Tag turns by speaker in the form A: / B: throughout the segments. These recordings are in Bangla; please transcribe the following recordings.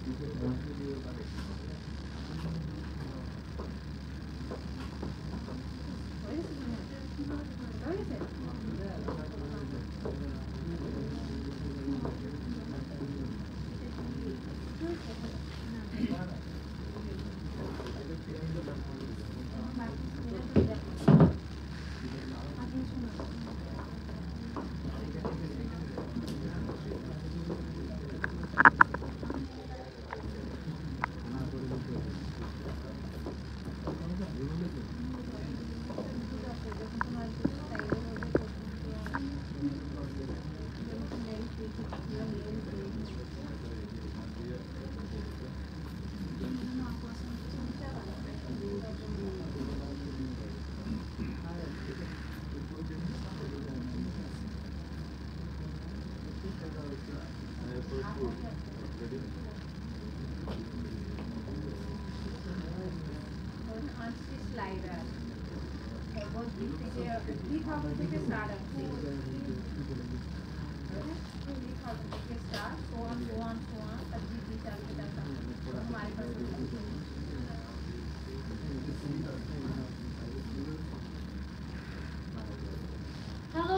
A: Hello,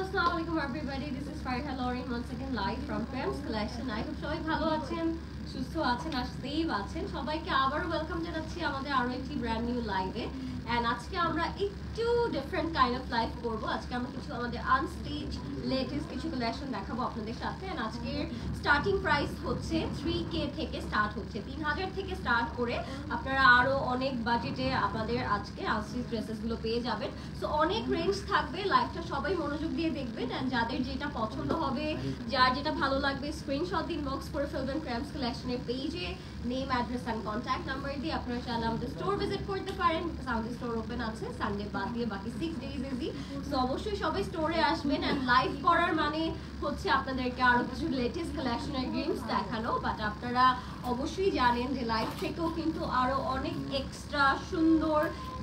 A: assalamualaikum everybody. This is Fariha Lauren once again live from Prem's Collection. I hope সবাই ভালো আছেন, সুস্থ আছেন, আর সেভ আছেন। সবাইকে আবার ওয়েলকাম জানাচ্ছি আমাদের আরো একটি ব্র্যান্ড নিউ লাইভে। এন্ড আজকে আমরা একটু ডিফারেন্ট কাইন্ড অফ লাইভ করব। আজকে আমরা কিছু আমাদের আনস্টিচ লেটেস্ট কিছু কালেকশন দেখাবো আপনাদের সাথে। এন্ড আজকের স্টার্টিং প্রাইস হচ্ছে 3K থেকে স্টার্ট হচ্ছে, 3000 থেকে স্টার্ট করে আপনারা আরো অনেক বাজেটে আপনাদের আজকে আনস্টিচ ড্রেসেস গুলো পেয়ে যাবেন। সো অনেক রেঞ্জ থাকবে, লাইভটা সবাই মনোযোগ দিয়ে দেখবেন। এন্ড যাদের যেটা পছন্দ হবে, যার যেটা ভালো লাগবে, স্ক্রিনশট দিন, ইনবক্স করে ফেলবেন প্রেমস কালেকশনের পেজে। Name, address and contact number দিয়ে আপনারা চাইলে আমাদের স্টোর ভিজিট করতে পারেন, বিকজ আমাদের স্টোর ওপেন আছে সানডে বাদ দিয়ে বাকি 6 ডেজ ইজি। সো অবশ্যই সবাই স্টোরে আসবেন। এন্ড লাইভ করার মানে হচ্ছে আপনাদেরকে আরো কিছু লেটেস্ট কালেকশনের গেমস দেখানো, বাট আপনারা অবশ্যই জানেন যে লাইভ থেকেও কিন্তু আরো অনেক এক্সট্রা সুন্দর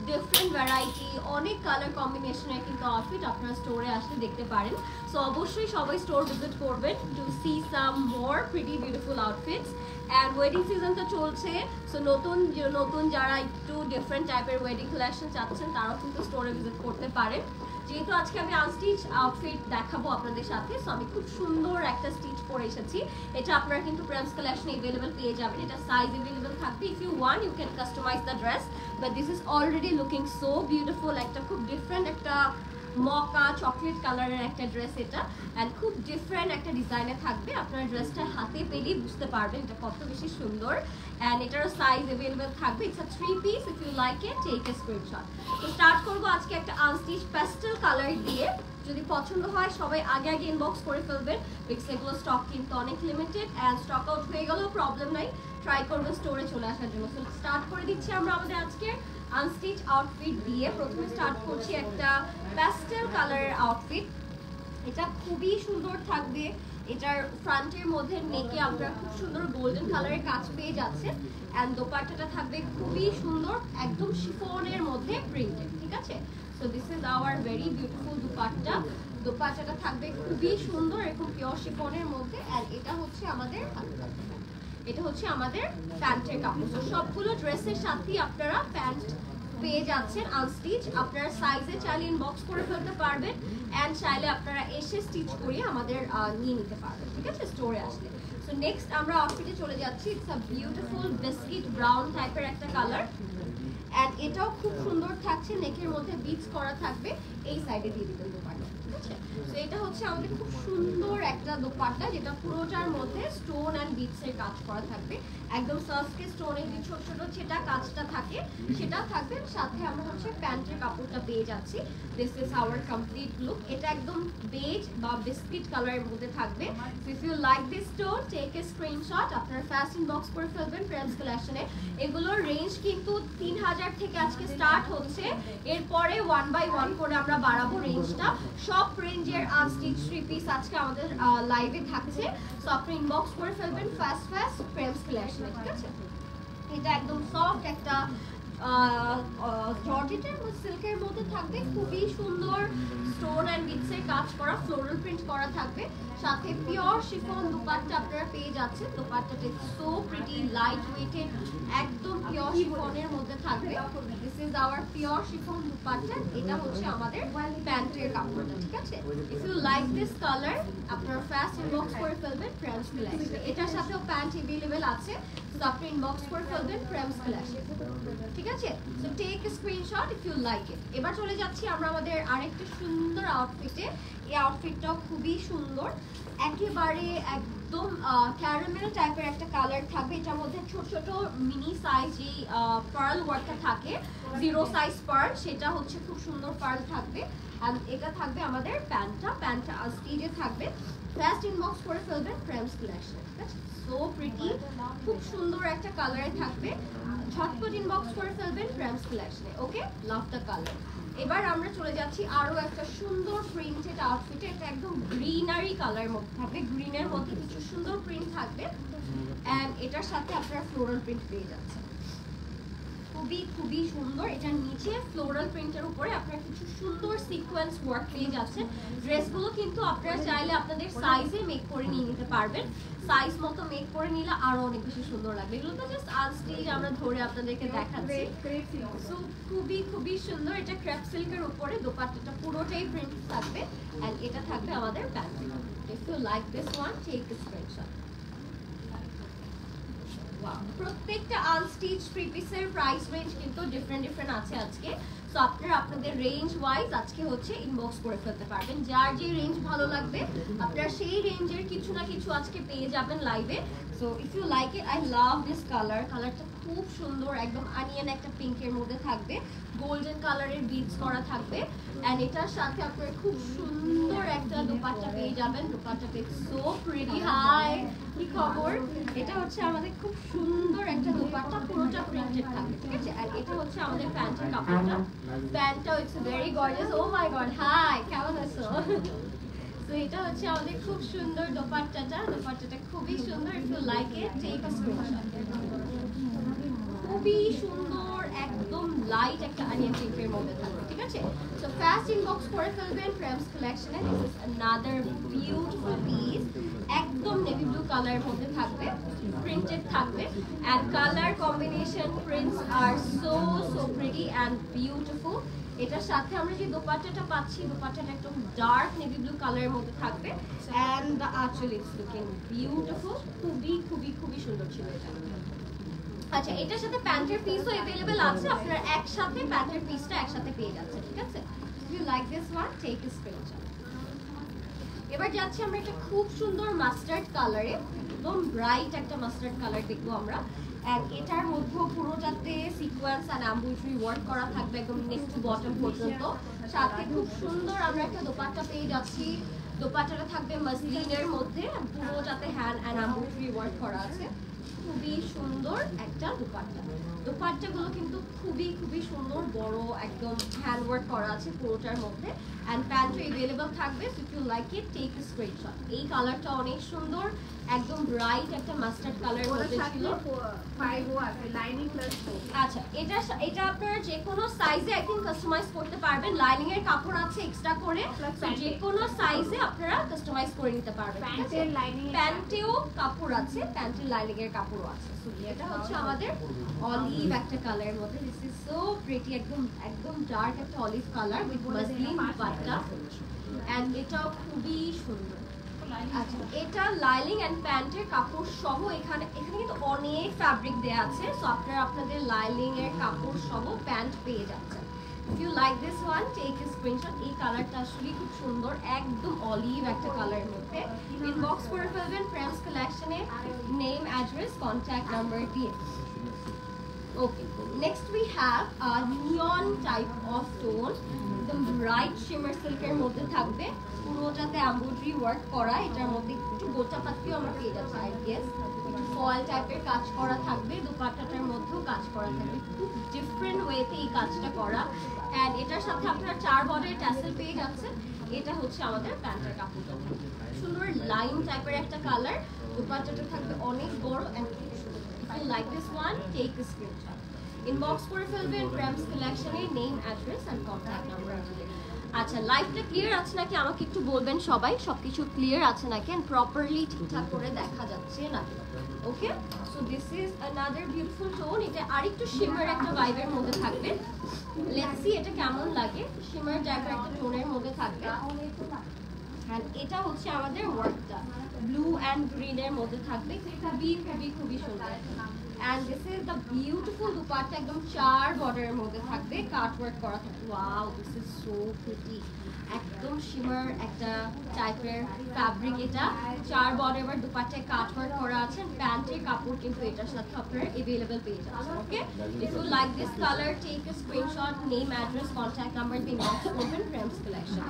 A: ডিফারেন্ট ভ্যারাইটি, অনেক কালার কম্বিনেশনের কিন্তু আউটফিট আপনারা স্টোরে আসলে দেখতে পারেন। সো অবশ্যই সবাই স্টোর ভিজিট করবেন to see some more pretty beautiful outfits. And wedding season তো চলছে, সো নতুন যারা একটু ডিফারেন্ট টাইপের ওয়েডিং কালেকশন চাচ্ছেন তারাও কিন্তু স্টোরে ভিজিট করতে পারেন। যেহেতু আজকে আমি আনস্টিচ আউটফিট দেখাবো আপনাদের সাথে, সো আমি খুব সুন্দর একটা স্টিচ করে এসেছি। এটা আপনারা কিন্তু প্রেমস কালেকশনে अवेलेबल পেয়ে যাবেন। এটা সাইজ अवेलेबल থাকবে। If you want you can customise the dress, but this is already looking so beautiful. একটা খুব ডিফারেন্ট একটা মকা চকলেট কালারের একটা ড্রেস এটা, এন্ড খুব ডিফারেন্ট একটা ডিজাইনে থাকবে। আপনারা ড্রেসটা হাতে পেলেই বুঝতে পারবেন এটা কত বেশি সুন্দর। এন্ড এটারও সাইজ अवेलेबल থাকবে। It's a 3 piece. If you like it take a screenshot. তো স্টার্ট করব আজকে একটা আনস্টিচ প্যাস্টেল কালার দিয়ে। যদি পছন্দ হয় সবাই আগে ইনবক্স করে ফেলবেন, বিকজ এগুলো স্টক কিন্তু অনেক লিমিটেড। এন্ড স্টক আউট হয়ে গেলেও প্রবলেম নাই, ট্রাই করবেন স্টোরে চলে আসার জন্য। সো স্টার্ট করে দিচ্ছি আমরা আমাদের আজকে আনস্টিচ আউটফিট দিয়ে। প্রথমে স্টার্ট করছি একটা প্যাস্টেল কালারের আউটফিট। এটা খুবই সুন্দর থাকবে। এটার ফ্রন্টের মধ্যে নেকে আপনারা খুব সুন্দর গোল্ডেন কালারের কাজ পেয়ে যাচ্ছেন। এন্ড দোপাট্টাটা থাকবে খুবই সুন্দর, একদম শিফনের মধ্যে প্রিন্টেড, ঠিক আছে? So this is hour very beautiful dupatta. দোপাট্টাটা থাকবে খুবই সুন্দর, এরকম পিওর শিফনের মধ্যে। এন্ড এটা হচ্ছে আমাদের প্যান্টের কাপড়। তো সবগুলো ড্রেসের সাথেই আপনারা প্যান্ট পেয়ে যাচ্ছেন আনস্টিচ। আপনারা সাইজে চাইলে ইনবক্স করে ফেলতে পারবেন, এন্ড চাইলে আপনারা এসে স্টিচ করিয়ে আমাদের নিয়ে নিতে পারবেন, ঠিক আছে, স্টোরে আসলে। সো নেক্সট আমরা আউটফিটে চলে যাচ্ছি। It's a beautiful biscuit brown টাইপের একটা কালার। এন্ড এটাও খুব সুন্দর থাকছে, নেকের মধ্যে বিটস করা থাকবে। এই সাইডে দিয়ে দিবেন দোপাট্টা, ঠিক আছে? তো এটা হচ্ছে আমাদের খুব সুন্দর একটা দোপাট্টা, যেটা পুরোটার মধ্যে স্টোন এন্ড বিটস এর কাজ করা থাকবে। একদম সফট স্টোনের যে ছোট ছোট যেটা কাজটা থাকে সেটা থাকবে। সাথে আমরা হচ্ছে প্যান্টের কাপড়টা পেয়ে যাচ্ছি। This is our complete look. এটা একদম বেজ বা বিস্কিট কালারের মধ্যে থাকবে। If you like this stone take a screenshot. আপনারা ফার্স্ট ইনবক্স করে ফেলবেন প্রেমস কালেকশনে। এগুলোর রেঞ্জ কিন্তু 3000 থেকে আজকে স্টার্ট হচ্ছে। এরপরে 1 বাই 1 করে আমরা বাড়াবো রেঞ্জটা। সব রেঞ্জের আনস্টিচ 3 পিস আজকে আমাদের লাইভে থাকছে। সো আপনি ইনবক্স করে ফেলবেন ফার্স্ট প্রেমস কালেকশনে, ঠিক আছে? এটা একদম সফট একটা জর্জেটের সিল্কের মধ্যে থাকবে, খুবই সুন্দর স্টোন অ্যান্ড বিটসের কাজ করা, ফ্লোরাল প্রিন্ট করা থাকবে, সাথে পিওর শিফন দুপাট্টা আপনারা পেয়ে যাচ্ছেন। দুপাট্টাটা সো প্রিটি, লাইট ওয়েটেড, একদম পিওর শিফনের মধ্যে থাকবে। This is our pure chiffon dupatta. এটা হচ্ছে আমাদের প্যান্টের কাপড়টা, ঠিক আছে? If you like this colour আপনারা ফার্স্ট ইনবক্স করে ফেলবেন ফ্রেমস কালেকশন। এটার সাথেও প্যান্ট अवेलेबल আছে, তো আপনি ইনবক্স করে ফেলবেন ফ্রেমস কালেকশন, ঠিক আছে? So take a screenshot if you like it. এবার চলে যাচ্ছি আমরা আমাদের আরেকটা সুন্দর আউটফিটে। এই আউটফিটটাও খুবই সুন্দর, একেবারে একদম ক্যারামেল টাইপের একটা কালার থাকবে। এটার মধ্যে ছোট ছোট মিনি সাইজ যে পার্ল ওয়ার্কটা থাকে, 0 সাইজ পার্ল, সেটা হচ্ছে খুব সুন্দর পার্ল থাকবে। এন্ড এটা থাকবে আমাদের প্যান্টটা স্টিচে থাকবে। ফার্স্ট ইনবক্স করে ফেলবেন ফ্রেমস কালেকশন, ঠিক আছে? সো প্রিটি, খুব সুন্দর একটা কালারে থাকবে। ঝটপট ইনবক্স করে ফেলবেন ফ্রেমস কালেকশনে। ওকে, লাভ দ্য কালার। এবার আমরা চলে যাচ্ছি আরো একটা সুন্দর প্রিন্টেড আউটফিটে। এটা একদম গ্রিনারি কালার মধ্যে থাকবে, গ্রিনের মধ্যে কিছু সুন্দর প্রিন্ট থাকবে এন্ড এটার সাথে আপনারা ফ্লোরাল প্রিন্ট পেয়ে যাচ্ছেন। খুবই খুবই সুন্দর। এটার নিচে ফ্লোরাল প্রিন্টের উপরে আপনারা কিছু সুন্দর সিকোয়েন্স ওয়ার্ক পেয়ে যাচ্ছেন। ড্রেসগুলো কিন্তু আপনারা চাইলে আপনাদের সাইজে মেক করে নিয়ে নিতে পারবেন, সাইজ মতো মেক করে নিলে আরো অনেক বেশি সুন্দর লাগবে। এগুলো তো জাস্ট আনস্টেজ আমরা ধরে আপনাদেরকে দেখাচ্ছি। সো খুবই খুবই সুন্দর। এটা ক্রেপ সিল্কের উপরে দোপাট্টাটা পুরোটাই প্রিন্ট থাকবে এন্ড এটা থাকবে আমাদের pant. If you like this one, take a screenshot. প্রত্যেকটা আনস্টিচ থ্রি পিসের প্রাইস রেঞ্জ কিন্তু ডিফারেন্ট আছে আজকে। সো আপনারা আপনাদের রেঞ্জ ওয়াইজ আজকে হচ্ছে ইনবক্স করে ফেলতে পারবেন। যার যে রেঞ্জ ভালো লাগবে আপনারা সেই রেঞ্জের কিছু না কিছু আজকে পেয়ে যাবেন লাইভে। So if you like it, I love this colour. কালারটা খুব সুন্দর, একদম আনিয়ান একটা পিঙ্কের মধ্যে থাকবে, গোল্ডেন কালারের বিডস করা থাকবে এন্ড এটার সাথে আপনারা খুব সুন্দর একটা দোপাট্টা পেয়ে যাবেন। দোপাট্টাটা সো প্রিটি। হাই, কি খবর? এটা হচ্ছে আমাদের খুব সুন্দর একটা দোপাট্টা, পুরোটা প্রিন্টেড থাকবে, ঠিক আছে? আর এটা হচ্ছে আমাদের প্যান্টের কাপড়টা। প্যান্টটাও it's very gorgeous. Oh my god, hi, কেমন আছো? তো এটা হচ্ছে আমাদের খুব সুন্দর দোপাট্টাটা। দোপাট্টাটা খুবই সুন্দর। If you like it, take a screenshot. খুবই সুন্দর, একদম লাইট একটা অনিয়ন পিঙ্কের মধ্যে থাকবে, ঠিক আছে? সো ফার্স্ট ইনবক্স করে ফেলবেন ফ্রেমস কালেকশনে। This is another beautiful piece, একদম নেভি ব্লু কালারের মধ্যে থাকবে, প্রিন্টেড থাকবে and colour combination prints are so pretty and beautiful. এটার সাথে আমরা যে দোপাট্টাটা পাচ্ছি, দোপাট্টাটা একদম ডার্ক নেভি ব্লু কালারের মধ্যে থাকবে এন্ড দ্য আঁচল ইজ লুকিং বিউটিফুল। খুবই খুবই খুবই সুন্দর ছিল এটা। আচ্ছা, এটার সাথে প্যান্টের পিসও अवेलेबल আছে, আপনারা একসাথে প্যান্টের পিসটা একসাথে পেয়ে যাচ্ছেন, ঠিক আছে? If you like this one, take a screenshot. এবার যাচ্ছি আমরা একটা খুব সুন্দর মাস্টার্ড কালারে, একদম ব্রাইট একটা মাস্টার্ড কালার দেখবো আমরা। এন্ড এটার মধ্যে পুরোটাতে সিকোয়েন্স এন্ড এমব্রয়ডারি ওয়ার্ক করা থাকবে একদম নেক টু বটম পর্যন্ত। সাথে খুব সুন্দর আমরা একটা দোপাট্টা পেয়ে যাচ্ছি। দোপাট্টাটা থাকবে মাসলিনের মধ্যে, পুরোটাতে হ্যান্ড এন্ড এমব্রয়ডারি ওয়ার্ক করা আছে। খুবই সুন্দর একটা দোপাট্টা। দোপাট্টাগুলো কিন্তু খুবই খুবই সুন্দর, বড় একদম হ্যান্ড ওয়ার্ক করা আছে পুরোটার মধ্যে এন্ড প্যান্টও अवेलेबल থাকবে। So if you like it, take a screenshot. এই কালারটা অনেক সুন্দর, একদম ব্রাইট একটা মাস্টার্ড কালারের মধ্যে ছিল। আচ্ছা, এটা আপনারা যে কোনো সাইজে আই থিংক কাস্টমাইজ করতে পারবেন। লাইনিং এর কাপড় আছে এক্সট্রা করে, যে কোনো সাইজে আপনারা কাস্টমাইজ করে নিতে পারবেন। প্যান্টেও কাপড় আছে, প্যান্টের লাইনিং এর কাপড়ও আছে। সো এটা হচ্ছে আমাদের অলিভ একটা কালারের মধ্যে। দিস ইজ সো প্রিটি, একদম ডার্ক একটা olive colour with muslin dupatta and এটাও খুবই সুন্দর। আচ্ছা, এটা লাইনিং এন্ড প্যান্টের কাপড় সহ এখানে কিন্তু অনেক ফ্যাব্রিক দেয়া আছে। সো আপনারা আপনাদের লাইনিং এর কাপড় সহ প্যান্ট পেয়ে যাচ্ছেন। If you like this one, take a screenshot. এই কালারটা আসলে খুব সুন্দর, একদম অলিভ একটা কালারের মধ্যে। ইনবক্স করে ফেলবেন ফ্রেমস কালেকশনে, নেম, অ্যাড্রেস, কন্ট্যাক্ট নাম্বার দিয়ে। Okay, next we have a neon type of tone, একদম ব্রাইট শিমার সিল্কের মধ্যে থাকবে, পুরোটাতে এমব্রয়ডারি ওয়ার্ক করা। এটার মধ্যে একটু গোটা পাতিও আমরা পেয়ে যাচ্ছি, আই গেস একটু ফয়েল টাইপের কাজ করা থাকবে। দোপাট্টাটার মধ্যেও কাজ করা থাকবে, খুব ডিফারেন্ট ওয়েতে এই কাজটা করা এন্ড এটার সাথে আপনারা 4 বর্ডারের ট্যাসেল পেয়ে যাচ্ছেন। এটা হচ্ছে আমাদের প্যান্টের কাপড়টা, সুন্দর লাইন টাইপের একটা কালার। দোপাট্টাটা থাকবে অনেক বড় এন্ড খুব সুন্দর। If you like this one, take a screenshot. Inbox করে ফেলবেন প্রেমস কালেকশনের name, address and contact number. আচ্ছা, লাইভটা ক্লিয়ার আছে নাকি আমাকে একটু বলবেন সবাই, সবকিছু ক্লিয়ার আছে নাকি এন্ড প্রপারলি ঠিকঠাক করে দেখা যাচ্ছে নাকি? Okay, so this is another beautiful tone. এটা আরেকটু শিমার একটা ভাইবের মধ্যে থাকবে। লেটস সি এটা কেমন লাগে। শিমার টাইপের একটা টোনের মধ্যে থাকবে। এন্ড এটা হচ্ছে আমাদের ওয়ার্কটা ব্লু এন্ড গ্রিন এর মধ্যে থাকবে, খুবই খুবই খুবই সুন্দর। And this is the beautiful dupatta, একদম 4 বর্ডারের মধ্যে থাকবে, কাট ওয়ার্ক করা থাকবে। Wow, this is so pretty. একদম শিমার একটা টাইপের ফ্যাব্রিক, এটা 4 বর্ডারের দুপাট্টায় কাট ওয়ার্ক করা আছে। প্যান্টের কাপড় কিন্তু এটার সাথে আপনারা अवेलेबल পেয়ে যাচ্ছেন। Okay, if you like this colour take a screenshot, name, address, contact number দিয়ে ইনবক্স করবেন প্রেমস কালেকশন।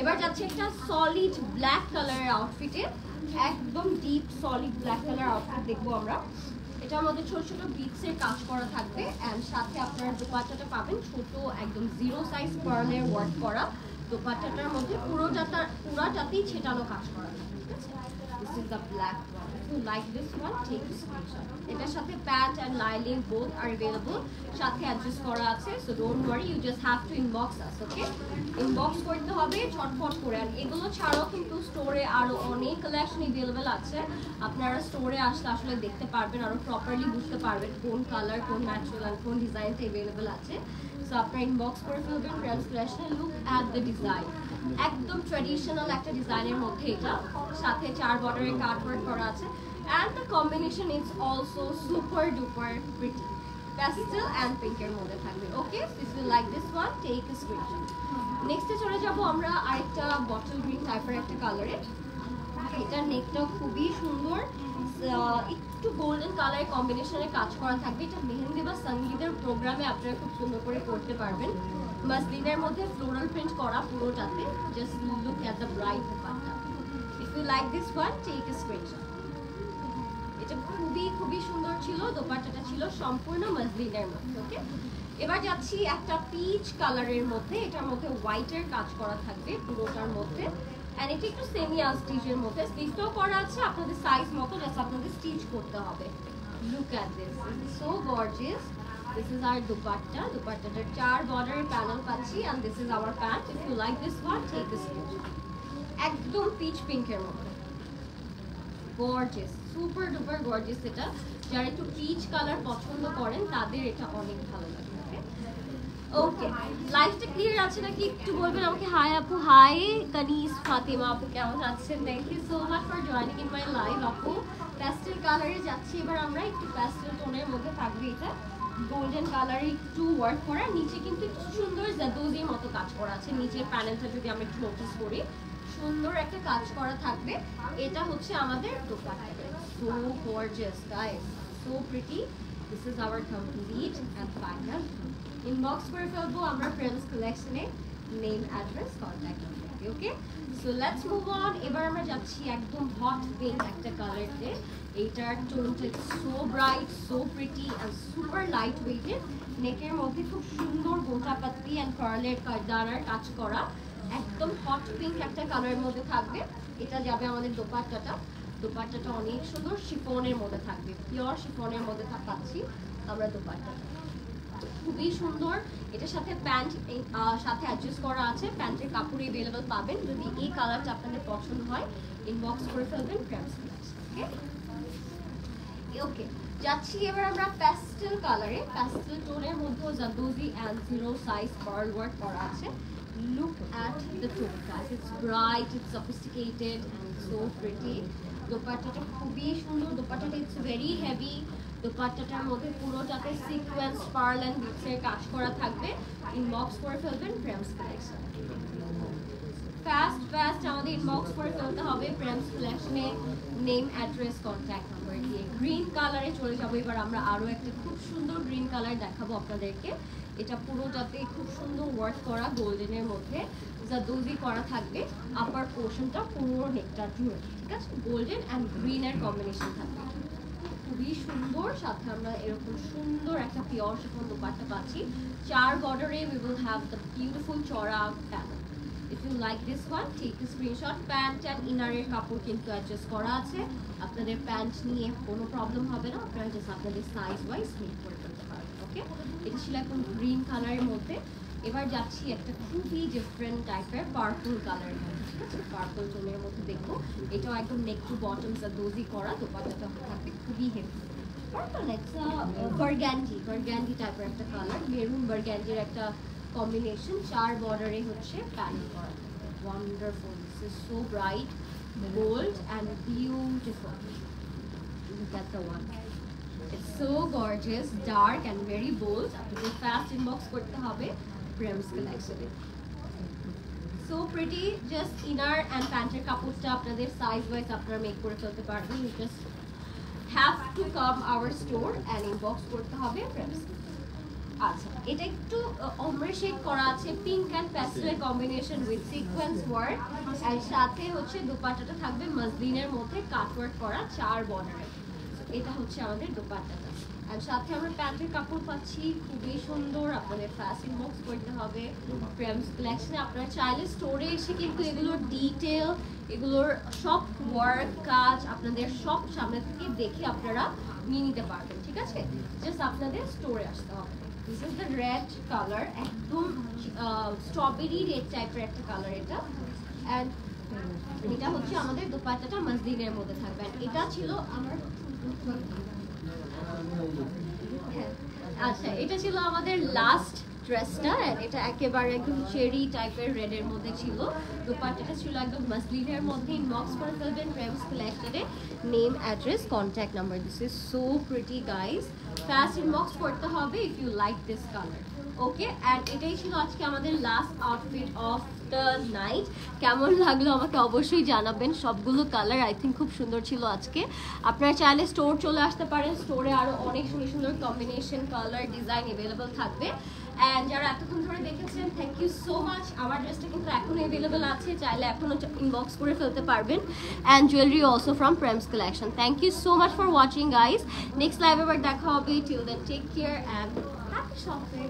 A: এবার যাচ্ছে একটা সলিড ব্ল্যাক কালারের আউটফিটে, একদম deep solid black colour outfit দেখবো আমরা। এটার মধ্যে ছোট ছোট বিটস এর কাজ করা থাকবে এন্ড সাথে আপনারা দুপাট্টাটা পাবেন ছোট একদম 0 সাইজ পার্লের ওয়ার্ক করা। দুপাট্টাটার মধ্যে পুরোটাতেই ছেটানো কাজ করা থাকবে, ঠিক আছে? This is the black one. If you like this one take a screenshot. এটার সাথে প্যান্ট এন্ড লাইনিং বোথ আর अवेलेबल, সাথে অ্যাডজাস্ট করা আছে। So don't worry, you just have to inbox us. Okay, inbox করতে হবে ঝটপট করে। আর এগুলো ছাড়াও কিন্তু স্টোরে আরো অনেক কালেকশন अवेलेबल আছে। আপনারা স্টোরে আসলে আসলে দেখতে পারবেন, আরো প্রপারলি বুঝতে পারবেন কোন কালার, কোন ন্যাচারাল আর কোন ডিজাইনটা अवेलेबल আছে। সো আপনারা ইনবক্স করে ফেলবেন Prem's collection. Look at the design, একদম ট্র্যাডিশনাল একটা ডিজাইনের মধ্যে এটা, সাথে 4 বর্ডারে কাট ওয়ার্ক করা আছে। And the combination is also super duper pretty, pastel and পিঙ্কের মধ্যে থাকবে। Okay, if you like this one take a screenshot. নেক্সটে চলে যাব আমরা আরেকটা বটল গ্রিন টাইপের একটা কালারে। এটা নেকটা খুবই সুন্দর, একটু গোল্ডেন কালার কম্বিনেশনে কাজ করা থাকবে। এটা মেহেন্দি বা সঙ্গীতের প্রোগ্রামে আপনারা খুব সুন্দর করে করতে পারবেন। মাসলিনের মধ্যে ফ্লোরাল প্রিন্ট করা পুরোটাতে। Just look at the bright dupatta. If you like this one take a screenshot. এটা খুবই খুবই সুন্দর ছিল, দোপাট্টাটা ছিল সম্পূর্ণ মাসলিনের মধ্যে। ওকে, এবার যাচ্ছি একটা পিচ কালারের মধ্যে। এটার মধ্যে হোয়াইটের কাজ করা থাকবে পুরোটার মধ্যে। এন্ড এটা একটু সেমি আনস্টিচের মধ্যে, স্টিচটাও করা আছে আপনাদের সাইজ মতো, জাস্ট আপনাদের স্টিচ করতে হবে। Look at this, so gorgeous. This is our dupatta. দুপাট্টাটার 4 বর্ডারের প্যানেল পাচ্ছি and this is our pant. If you like this one take a screenshot. একদম পিচ পিঙ্কের মধ্যে, গর্জিয়াস, সুপার ডুপার গর্জিয়াস। এটা যারা একটু পিচ কালার পছন্দ করেন তাদের এটা অনেক ভালো লাগবে। ওকে, লাইভটা ক্লিয়ার আছে নাকি একটু বলবেন আমাকে। হাই আপু, হাই কানিস ফাতিমা আপু, কেমন আছেন? Thank you so much for joining in my live আপু। প্যাস্টেল কালারে যাচ্ছি এবার আমরা, একটু প্যাস্টেল টোনের মধ্যে থাকবে। এটা গোল্ডেন কালারে একটু ওয়ার্ক করা, নিচে কিন্তু একটু সুন্দর জাদুজির মতো কাজ করা আছে। নিচের প্যানেলটা যদি আমরা একটু নোটিস করি, সুন্দর একটা কাজ করা থাকবে। এটা হচ্ছে আমাদের dupatta. So gorgeous guys, so pretty. This is our complete and final. Inbox করে ফেলবো আমরা প্রেমস কালেকশনে, name, address, contact number. Okay, so let's move on. এবার আমরা যাচ্ছি একদম হট পিঙ্ক একটা কালারতে। এইটার টোনটা so bright, so pretty and super light weighted. নেকের মধ্যে খুব সুন্দর গোটা পাত্তি এন্ড কার্লের দানার কাজ করা, একদম হট পিঙ্ক একটা কালারের মধ্যে থাকবে। এটা যাবে আমাদের দোপাট্টাটা। দোপাট্টাটা অনেক সুন্দর শিফনের মধ্যে থাকবে, পিওর শিফনের মধ্যে পাচ্ছি আমরা দোপাট্টাটা, খুবই সুন্দর। এটার সাথে প্যান্ট সাথে অ্যাডজাস্ট করা আছে, প্যান্টের কাপড় अवेलेबल পাবেন। যদি এই কালারটা আপনাদের পছন্দ হয় ইনবক্স করে ফেলবেন প্রেমস কালেকশন। ওকে, ওকে, যাচ্ছি এবার আমরা প্যাস্টেল কালারে। প্যাস্টেল টোনের মধ্যে জাদুজি এন্ড 0 সাইজ পার্ল ওয়ার্ক করা আছে। Look at the tone guys, it's bright, it's sophisticated and it's so pretty. দোপাট্টাটা খুবই সুন্দর। দোপাট্টাটা ইটস ভেরি হেভি। দোপাট্টাটার মধ্যে পুরোটাতে সিকোয়েন্স, পার্ল এন্ড বিটসের কাজ করা থাকবে। ইনবক্স করে ফেলবেন প্রেমস কালেকশন। ফাস্ট আমাদের ইনবক্স করে ফেলতে হবে প্রেমস কালেকশনে, নেম, অ্যাড্রেস, কন্ট্যাক্ট নাম্বার দিয়ে। গ্রিন কালারে চলে যাবো এবার আমরা। আরো একটা খুব সুন্দর গ্রিন কালার দেখাবো আপনাদেরকে। এটা পুরোটাতে খুব সুন্দর ওয়ার্ক করা, গোল্ডেনের মধ্যে জাদুজি করা থাকবে। আপার পোর্শনটা পুরো নেকটা জুড়ে, ঠিক আছে? গোল্ডেন এন্ড গ্রিনের কম্বিনেশন থাকবে, খুবই সুন্দর। সাথে আমরা এরকম সুন্দর একটা পিওর শিফন দোপাট্টা পাচ্ছি। 4 বর্ডারে we will have the beautiful চড়া panel. If you like this one, take a screenshot. Pant and ইনারের কাপড় কিন্তু অ্যাডজাস্ট করা আছে, আপনাদের প্যান্ট নিয়ে কোনো প্রবলেম হবে না, আপনারা জাস্ট আপনাদের সাইজ ওয়াইজ মেক করে ফেলতে পারবেন। ওকে, এটা ছিল একদম গ্রিন কালারের মধ্যে। এবার যাচ্ছি একটা খুবই ডিফারেন্ট টাইপের পার্পল কালারের মধ্যে, ঠিক আছে, পার্পল টোনের মধ্যে দেখবো। এটাও একদম নেক টু বটমস দোজি করা, দোপাট্টাটা থাকবে খুবই হেভি। পার্পল একটা বার্গান্ডি টাইপের একটা কালার, মেরুন বার্গান্ডির একটা কম্বিনেশন, 4 বর্ডারে হচ্ছে প্যানেল করা। Wonderful, this is so bright, bold and beautiful. Look at the one. It's so gorgeous, dark and very bold. আপনাদের fast inbox করতে হবে Prems collection. So pretty, just inner and pant এর কাপড়টা আপনাদের size wise আপনারা মেক করে ফেলতে পারবেন। You just have to come our store and inbox করতে হবে Prems। আচ্ছা, এটা একটু ombre shade করা আছে, pink and pastel combination with sequence work, আর সাথে হচ্ছে দোপাট্টাটা থাকবে মসলিনের মধ্যে কাটওয়ার্ক করা 4 বর্ডারে। এটা হচ্ছে আমাদের দোপাট্টাটা, আর সাথে আমরা প্যান্টের কাপড় পাচ্ছি খুবই সুন্দর। আপনাদের ফাস্ট ইনবক্স করতে হবে প্রেমস কালেকশনে। আপনারা চাইলে স্টোরে এসে কিন্তু এগুলোর ডিটেল, এগুলোর সব ওয়ার্ক কাজ আপনাদের সব সামনে থেকে দেখে আপনারা নিয়ে নিতে পারবেন, ঠিক আছে। জাস্ট আপনাদের স্টোরে আসতে হবে। This is the red color, একদম স্ট্রবেরি রেড টাইপের একটা কালার এটা, and এটা হচ্ছে আমাদের দোপাট্টাটা মসলিনের মধ্যে থাকবে। এটা ছিল আমার আচ্ছা, এটা ছিল আমাদের লাস্ট ড্রেসটা, এটা একেবারে একদম চেরি টাইপের রেড এর মধ্যে ছিল। দোপাট্টাটা ছিল একদম মসলিনের মধ্যে। ইনবক্স করে ফেলবেন প্রেমস কালেকশনে, name, address, contact number. This is so pretty guys, fast inbox করতে হবে if you like this colour. Okay, and এটাই ছিল আজকে আমাদের last outfit of the night. কেমন লাগলো আমাকে অবশ্যই জানাবেন। সবগুলো কালার আই থিঙ্ক খুব সুন্দর ছিল আজকে। আপনারা চাইলে স্টোর চলে আসতে পারেন, স্টোরে আরও অনেক সুন্দর সুন্দর কম্বিনেশন, কালার, ডিজাইন অ্যাভেলেবল থাকবে। অ্যান্ড যারা এতক্ষণ ধরে দেখেছেন, থ্যাংক ইউ সো মাচ। আমার ড্রেসটা কিন্তু এখনও অ্যাভেলেবল আছে, চাইলে এখনও ইনবক্স করে ফেলতে পারবেন। And jewellery also from Prem's collection. Thank you so much for watching guys. Next live আবার দেখা হবে। Till then take care and happy shopping.